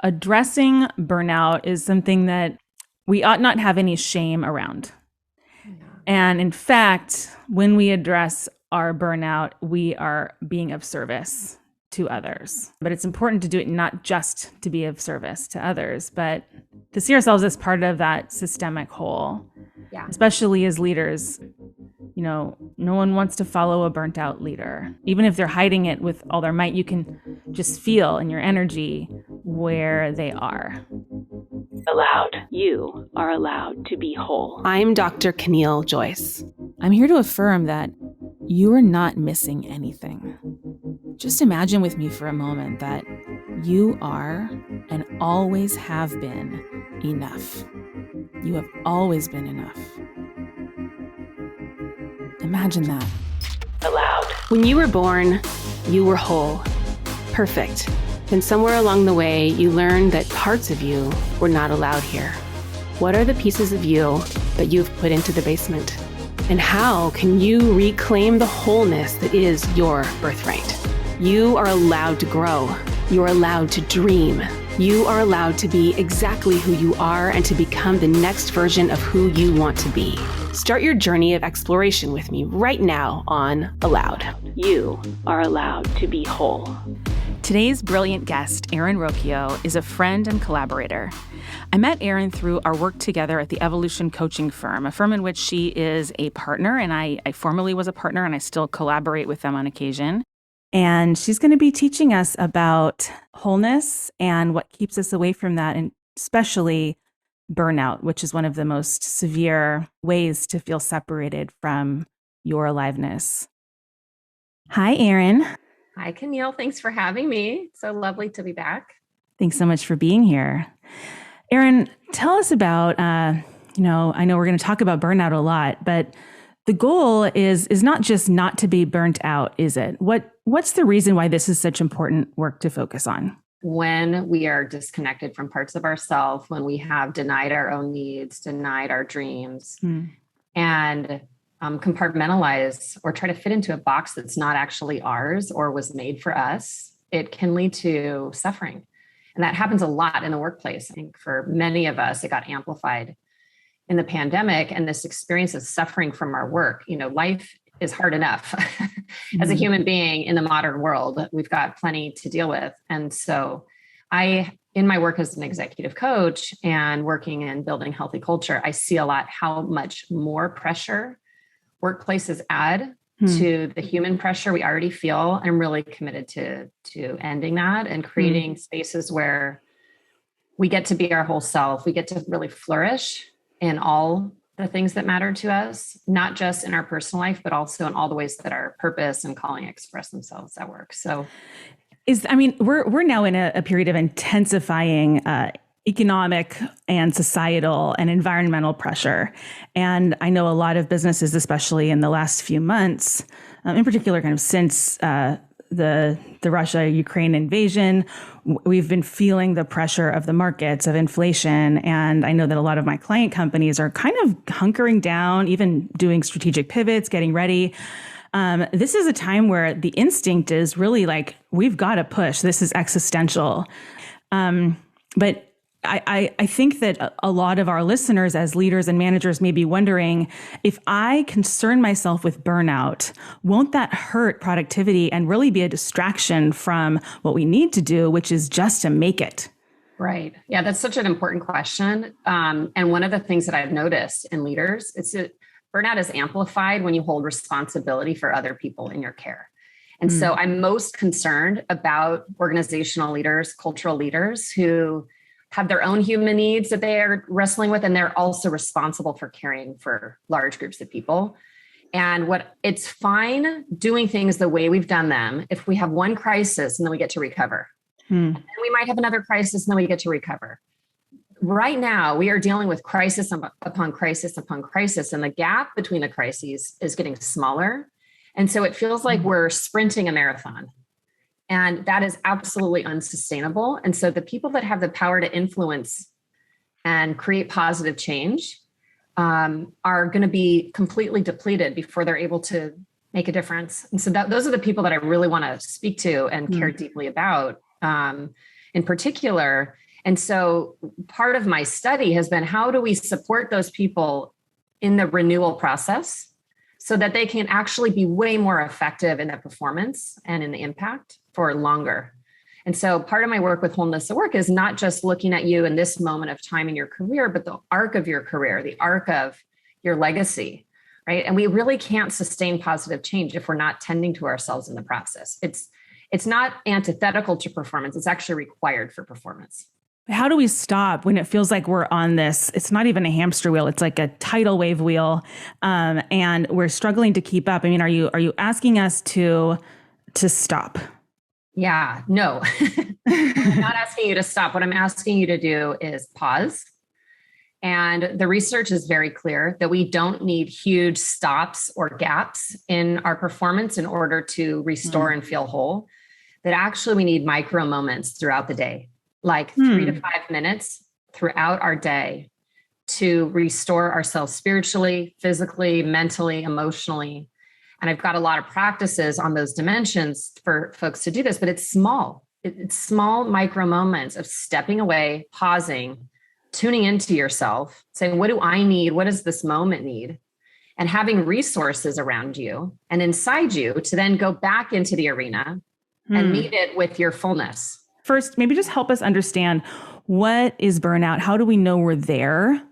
addressing burnout is something that we ought not have any shame around. Yeah. And in fact, when we address our burnout, we are being of service to others. But it's important to do it not just to be of service to others, but to see ourselves as part of that systemic whole. Yeah. Especially as leaders. No one wants to follow a burnt out leader. Even if they're hiding it with all their might, you can just feel in your energy where they are. Allowed. You are allowed to be whole. I'm Dr. Caneel Joyce. I'm here to affirm that you are not missing anything. Just imagine with me for a moment that you are and always have been enough. You have always been enough. Imagine that. Allowed. When you were born, you were whole, perfect. Then somewhere along the way, you learned that parts of you were not allowed here. What are the pieces of you that you've put into the basement? And how can you reclaim the wholeness that is your birthright? You are allowed to grow. You're allowed to dream. You are allowed to be exactly who you are and to become the next version of who you want to be. Start your journey of exploration with me right now on Allowed. You are allowed to be whole. Today's brilliant guest, Erin Rocchio, is a friend and collaborator. I met Erin through our work together at the Evolution Coaching Firm, a firm in which she is a partner, and I formerly was a partner, and I still collaborate with them on occasion. And she's going to be teaching us about wholeness and what keeps us away from that, and especially burnout, which is one of the most severe ways to feel separated from your aliveness. Hi, Erin. Hi, Caneel. Thanks for having me. So lovely to be back. Thanks so much for being here. Erin, tell us about, I know we're going to talk about burnout a lot, but the goal is not just not to be burnt out, is it? What's the reason why this is such important work to focus on? When we are disconnected from parts of ourselves, when we have denied our own needs, denied our dreams, and compartmentalize or try to fit into a box that's not actually ours or was made for us, it can lead to suffering. And that happens a lot in the workplace. I think for many of us, it got amplified in the pandemic, and this experience of suffering from our work. Life is hard enough as a human being in the modern world. We've got plenty to deal with. And so in my work as an executive coach and working in building healthy culture, I see a lot how much more pressure workplaces add to the human pressure we already feel. I'm really committed to ending that and creating spaces where we get to be our whole self. We get to really flourish in all the things that matter to us, not just in our personal life, but also in all the ways that our purpose and calling express themselves at work. So we're now in a period of intensifying economic and societal and environmental pressure. And I know a lot of businesses, especially in the last few months, in particular, kind of since the Russia-Ukraine invasion, we've been feeling the pressure of the markets, of inflation. And I know that a lot of my client companies are kind of hunkering down, even doing strategic pivots, getting ready. This is a time where the instinct is really like, we've got to push. This is existential. But I think that a lot of our listeners as leaders and managers may be wondering, if I concern myself with burnout, won't that hurt productivity and really be a distraction from what we need to do, which is just to make it? Right. Yeah, that's such an important question. And one of the things that I've noticed in leaders is that burnout is amplified when you hold responsibility for other people in your care. And so I'm most concerned about organizational leaders, cultural leaders who have their own human needs that they are wrestling with, and they're also responsible for caring for large groups of people. And it's fine doing things the way we've done them if we have one crisis and then we get to recover. And we might have another crisis and then we get to recover. Right now, we are dealing with crisis upon crisis upon crisis, and the gap between the crises is getting smaller. And so it feels like we're sprinting a marathon. And that is absolutely unsustainable. And so the people that have the power to influence and create positive change are going to be completely depleted before they're able to make a difference. And so those are the people that I really want to speak to and care deeply about in particular. And so part of my study has been, how do we support those people in the renewal process so that they can actually be way more effective in the performance and in the impact for longer? And so part of my work with Wholeness at Work is not just looking at you in this moment of time in your career, but the arc of your career, the arc of your legacy, right? And we really can't sustain positive change if we're not tending to ourselves in the process. It's not antithetical to performance. It's actually required for performance. How do we stop when it feels like we're on this? It's not even a hamster wheel. It's like a tidal wave wheel. And we're struggling to keep up. I mean, are you asking us to stop? Yeah, no, I'm not asking you to stop. What I'm asking you to do is pause. And the research is very clear that we don't need huge stops or gaps in our performance in order to restore and feel whole. That actually we need micro moments throughout the day, like 3 to 5 minutes throughout our day to restore ourselves spiritually, physically, mentally, emotionally. And I've got a lot of practices on those dimensions for folks to do this, but it's small. It's small micro moments of stepping away, pausing, tuning into yourself, saying, what do I need? What does this moment need? And having resources around you and inside you to then go back into the arena and meet it with your fullness. First, maybe just help us understand, what is burnout? How do we know we're there?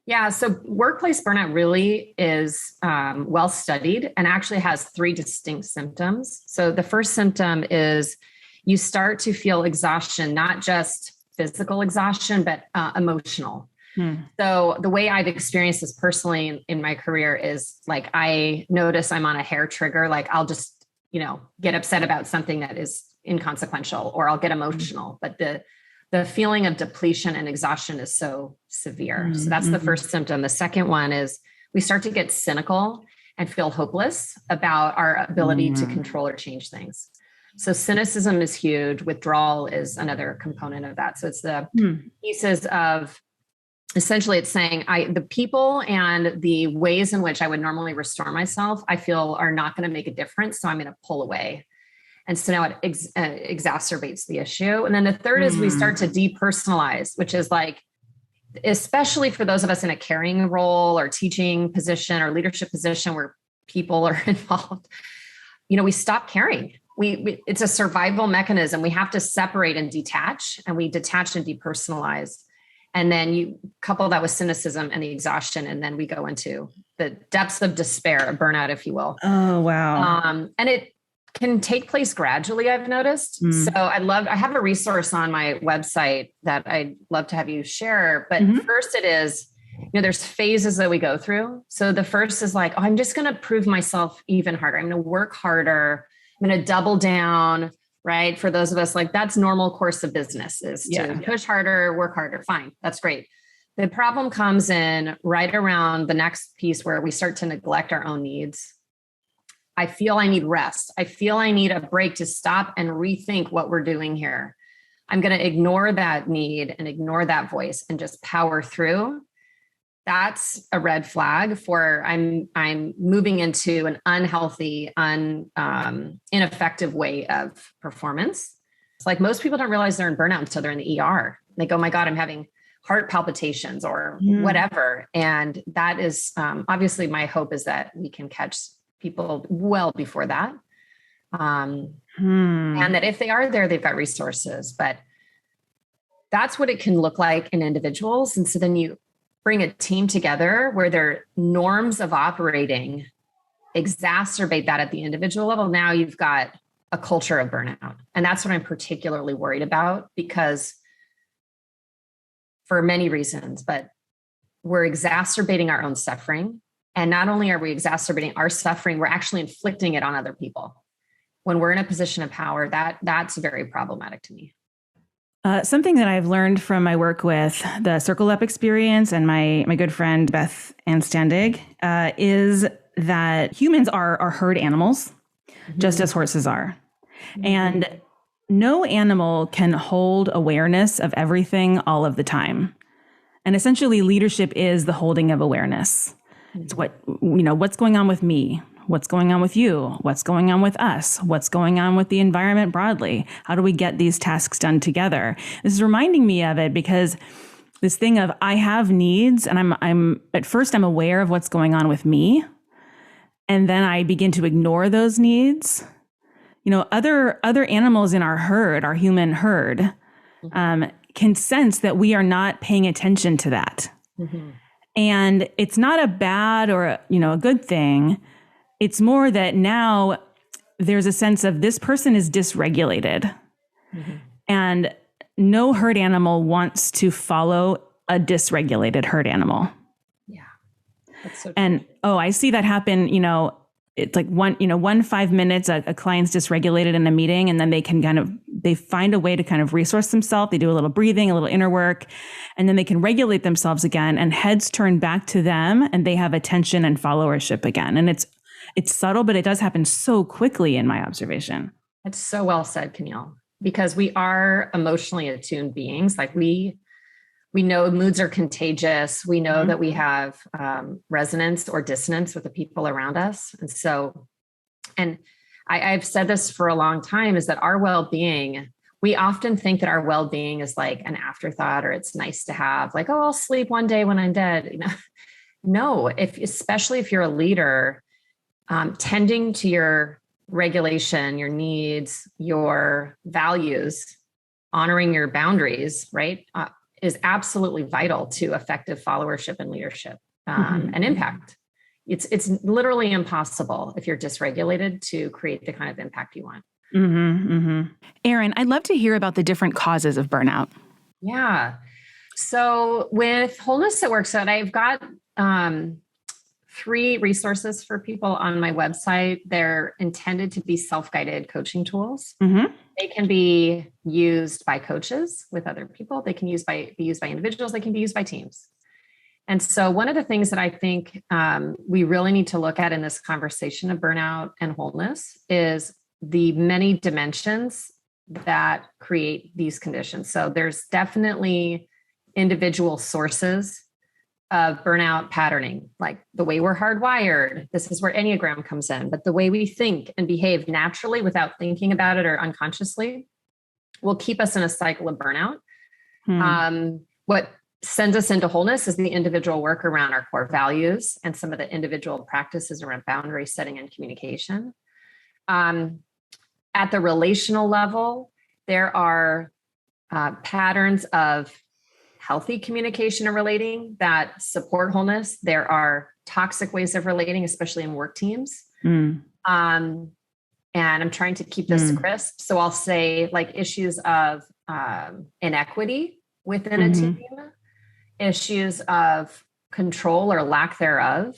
Yeah. So workplace burnout really is well studied and actually has 3 distinct symptoms. So the first symptom is you start to feel exhaustion, not just physical exhaustion, but emotional. So the way I've experienced this personally in my career is like, I notice I'm on a hair trigger. Like I'll just, get upset about something that is inconsequential, or I'll get emotional. But the feeling of depletion and exhaustion is so severe. So that's the first symptom. The second one is we start to get cynical and feel hopeless about our ability to control or change things. So cynicism is huge. Withdrawal is another component of that. So it's the pieces of, essentially it's saying the people and the ways in which I would normally restore myself, I feel are not going to make a difference. So I'm going to pull away. And so now it exacerbates the issue. And then the third is we start to depersonalize, which is like, especially for those of us in a caring role or teaching position or leadership position where people are involved, we stop caring. It's a survival mechanism. We have to separate and detach, and we detach and depersonalize. And then you couple that with cynicism and the exhaustion, and then we go into the depths of despair, a burnout, if you will. Oh, wow. And it can take place gradually, I've noticed. So I have a resource on my website that I'd love to have you share. But first it is, there's phases that we go through. So the first is like, I'm just going to prove myself even harder. I'm going to work harder. I'm going to double down, right? For those of us, like that's normal course of business is to push harder, work harder. Fine. That's great. The problem comes in right around the next piece where we start to neglect our own needs. I feel I need rest. I feel I need a break to stop and rethink what we're doing here. I'm going to ignore that need and ignore that voice and just power through. That's a red flag for I'm moving into an unhealthy, ineffective way of performance. It's like most people don't realize they're in burnout until they're in the ER. They go, oh my God, I'm having heart palpitations or whatever. And that is obviously my hope is that we can catch people well before that. And that if they are there, they've got resources, but that's what it can look like in individuals. And so then you bring a team together where their norms of operating exacerbate that at the individual level. Now you've got a culture of burnout. And that's what I'm particularly worried about, because for many reasons, but we're exacerbating our own suffering. And not only are we exacerbating our suffering, we're actually inflicting it on other people. When we're in a position of power, that's very problematic to me. Something that I've learned from my work with the Circle Up experience and my good friend Beth Ann Standig is that humans are herd animals, just as horses are. And no animal can hold awareness of everything all of the time. And essentially leadership is the holding of awareness. It's what's going on with me? What's going on with you? What's going on with us? What's going on with the environment broadly? How do we get these tasks done together? This is reminding me of it because this thing of I have needs, and I'm at first I'm aware of what's going on with me, and then I begin to ignore those needs. Other animals in our herd, our human herd, can sense that we are not paying attention to that. Mm-hmm. And it's not a bad or a good thing. It's more that now there's a sense of this person is dysregulated. Mm-hmm. And no herd animal wants to follow a dysregulated herd animal. Yeah. That's so true. And, I see that happen, it's like 5 minutes, a client's dysregulated in a meeting, and then they find a way to kind of resource themselves. They do a little breathing, a little inner work, and then they can regulate themselves again, and heads turn back to them, and they have attention and followership again. And it's subtle, but it does happen so quickly in my observation. That's so well said, Caneel, because we are emotionally attuned beings. Like we know moods are contagious. We know that we have resonance or dissonance with the people around us. And I've said this for a long time, is that our well-being, we often think that our well-being is like an afterthought, or it's nice to have, like, I'll sleep one day when I'm dead. No, especially if you're a leader, tending to your regulation, your needs, your values, honoring your boundaries, right? Is absolutely vital to effective followership and leadership and impact. It's literally impossible if you're dysregulated to create the kind of impact you want. Erin, I'd love to hear about the different causes of burnout. Yeah. So with Wholeness That Works Out, I've got 3 resources for people on my website. They're intended to be self-guided coaching tools. Mm-hmm. They can be used by coaches with other people. They can be used by individuals. They can be used by teams. And so one of the things that I think we really need to look at in this conversation of burnout and wholeness is the many dimensions that create these conditions. So there's definitely individual sources of burnout patterning, like the way we're hardwired. This is where Enneagram comes in, but the way we think and behave naturally without thinking about it or unconsciously will keep us in a cycle of burnout. What sends us into wholeness is the individual work around our core values and some of the individual practices around boundary setting and communication. At the relational level, there are patterns of healthy communication and relating that support wholeness. There are toxic ways of relating, especially in work teams. And I'm trying to keep this crisp. So I'll say like issues of inequity within a team, issues of control or lack thereof,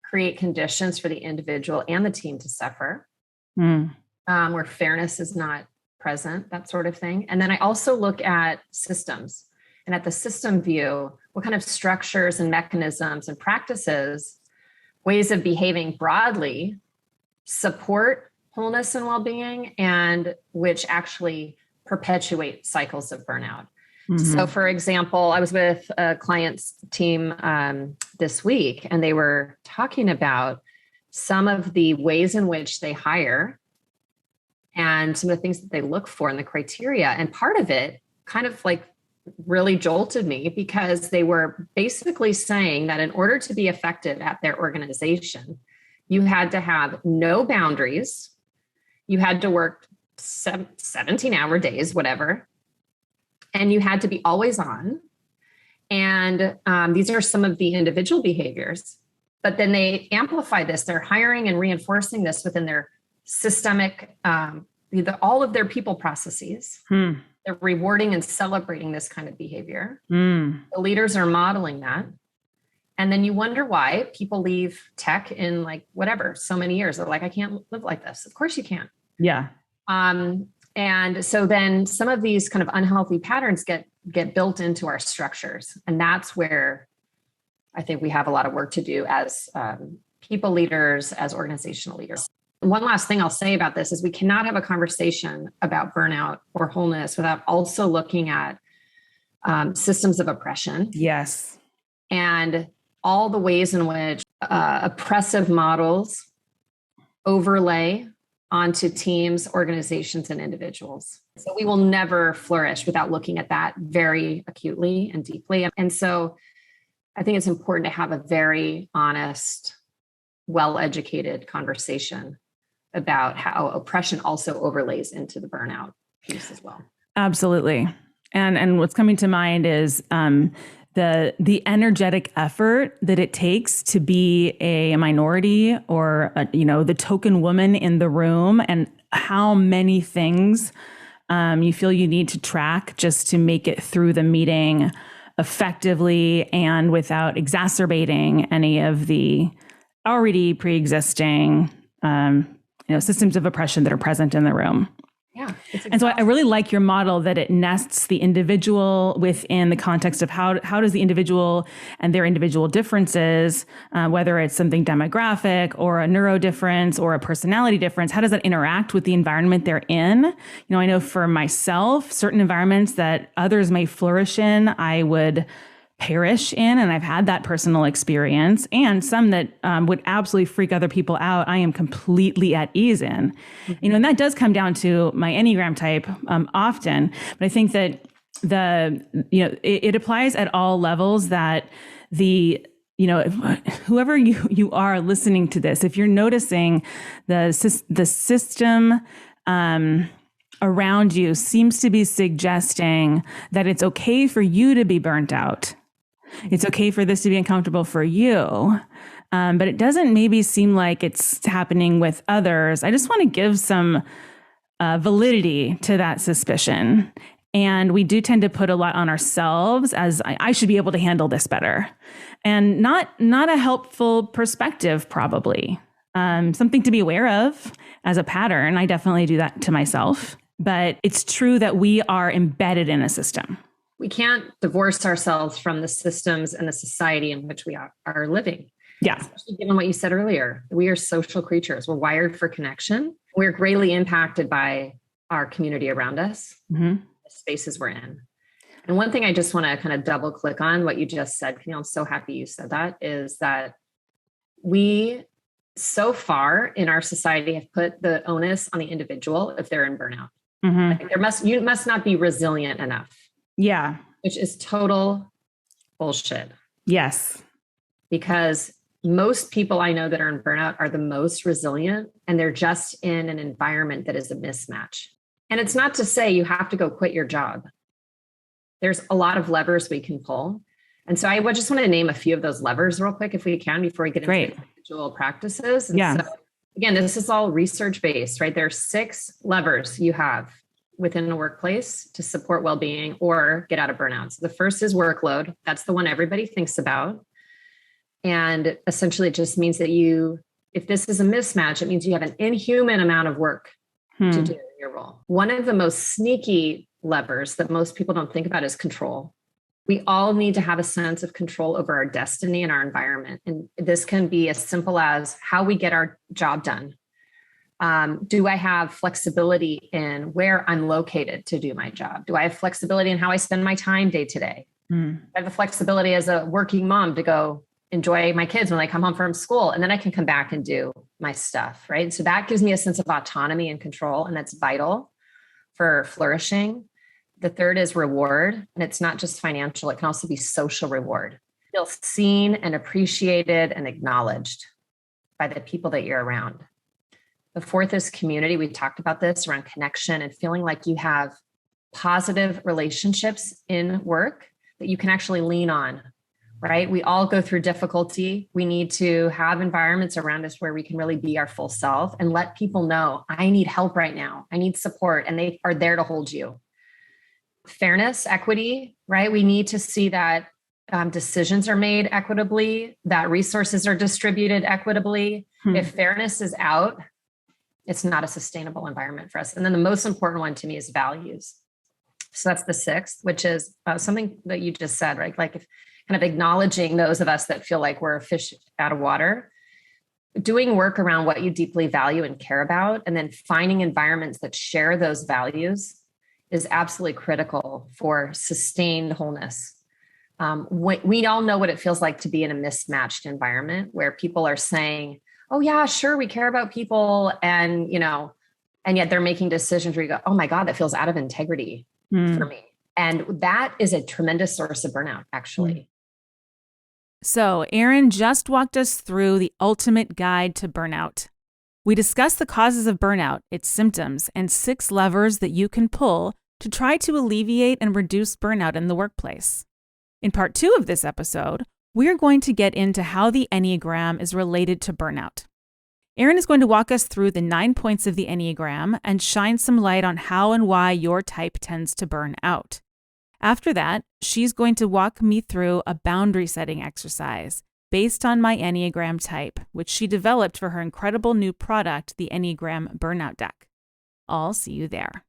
create conditions for the individual and the team to suffer, where fairness is not present, that sort of thing. And then I also look at systems. And at the system view, what kind of structures and mechanisms and practices, ways of behaving broadly support wholeness and well-being, and which actually perpetuate cycles of burnout. So for example, I was with a client's team this week, and they were talking about some of the ways in which they hire and some of the things that they look for in the criteria. And part of it kind of like really jolted me, because they were basically saying that in order to be effective at their organization, you had to have no boundaries. You had to work 17-hour days, whatever. And you had to be always on. And these are some of the individual behaviors. But then they amplify this. They're hiring and reinforcing this within their systemic, all of their people processes. They're rewarding and celebrating this kind of behavior. The leaders are modeling that. And then you wonder why people leave tech in like whatever, so many years. They're like, I can't live like this. Of course you can't. Yeah. And so then some of these kind of unhealthy patterns get built into our structures. And that's where I think we have a lot of work to do as people leaders, as organizational leaders. One last thing I'll say about this is we cannot have a conversation about burnout or wholeness without also looking at systems of oppression. Yes. And all the ways in which oppressive models overlay onto teams, organizations, and individuals. So we will never flourish without looking at that very acutely and deeply. And so I think it's important to have a very honest, well-educated conversation about how oppression also overlays into the burnout piece as well. Absolutely. And what's coming to mind is the energetic effort that it takes to be a minority or the token woman in the room, and how many things you feel you need to track just to make it through the meeting effectively and without exacerbating any of the already pre-existing systems of oppression that are present in the room. Yeah. And so I really like your model that it nests the individual within the context of how does the individual and their individual differences, whether it's something demographic or a neuro difference or a personality difference, how does that interact with the environment they're in? I know for myself, certain environments that others may flourish in, I would perish in, and I've had that personal experience, and some that would absolutely freak other people out, I am completely at ease in. Mm-hmm. And that does come down to my Enneagram type often, but I think that it applies at all levels, that whoever you are listening to this, if you're noticing the system around you seems to be suggesting that it's okay for you to be burnt out. It's okay for this to be uncomfortable for you, but it doesn't maybe seem like it's happening with others. I just want to give some validity to that suspicion. And we do tend to put a lot on ourselves as I should be able to handle this better, and not a helpful perspective, probably. Something to be aware of as a pattern. I definitely do that to myself, but it's true that we are embedded in a system. We can't divorce ourselves from the systems and the society in which we are living. Yeah. Especially given what you said earlier, we are social creatures. We're wired for connection. We're greatly impacted by our community around us, mm-hmm. the spaces we're in. And one thing I just want to kind of double click on what you just said, Caneel, I'm so happy you said that, is that we so far in our society have put the onus on the individual if they're in burnout. Mm-hmm. Like you must not be resilient enough. Yeah. Which is total bullshit. Yes. Because most people I know that are in burnout are the most resilient, and they're just in an environment that is a mismatch. And it's not to say you have to go quit your job. There's a lot of levers we can pull. And so I would just want to name a few of those levers real quick, if we can, before we get into individual practices. And so, again, this is all research-based, right? There are 6 levers you have within a workplace to support well-being or get out of burnout. So the first is workload. That's the one everybody thinks about. And essentially it just means that if this is a mismatch, it means you have an inhuman amount of work to do in your role. One of the most sneaky levers that most people don't think about is control. We all need to have a sense of control over our destiny and our environment. And this can be as simple as how we get our job done. Do I have flexibility in where I'm located to do my job? Do I have flexibility in how I spend my time day to day? I have the flexibility as a working mom to go enjoy my kids when they come home from school, and then I can come back and do my stuff, right? So that gives me a sense of autonomy and control, and that's vital for flourishing. The third is reward, and it's not just financial. It can also be social reward. Feel seen and appreciated and acknowledged by the people that you're around. The fourth is community. We talked about this around connection and feeling like you have positive relationships in work that you can actually lean on, right? We all go through difficulty. We need to have environments around us where we can really be our full self and let people know, I need help right now. I need support, and they are there to hold you. Fairness, equity, right? We need to see that decisions are made equitably, that resources are distributed equitably. If fairness is out, it's not a sustainable environment for us. And then the most important one to me is values. So that's the 6th, which is something that you just said, right? Like if kind of acknowledging those of us that feel like we're a fish out of water, doing work around what you deeply value and care about, and then finding environments that share those values is absolutely critical for sustained wholeness. We all know what it feels like to be in a mismatched environment where people are saying, oh yeah, sure, we care about people. And, and yet they're making decisions where you go, oh my God, that feels out of integrity for me. And that is a tremendous source of burnout, actually. So Erin just walked us through the ultimate guide to burnout. We discussed the causes of burnout, its symptoms, and 6 levers that you can pull to try to alleviate and reduce burnout in the workplace. In part 2 of this episode, we're going to get into how the Enneagram is related to burnout. Erin is going to walk us through the 9 points of the Enneagram and shine some light on how and why your type tends to burn out. After that, she's going to walk me through a boundary setting exercise based on my Enneagram type, which she developed for her incredible new product, the Enneagram Burnout Deck. I'll see you there.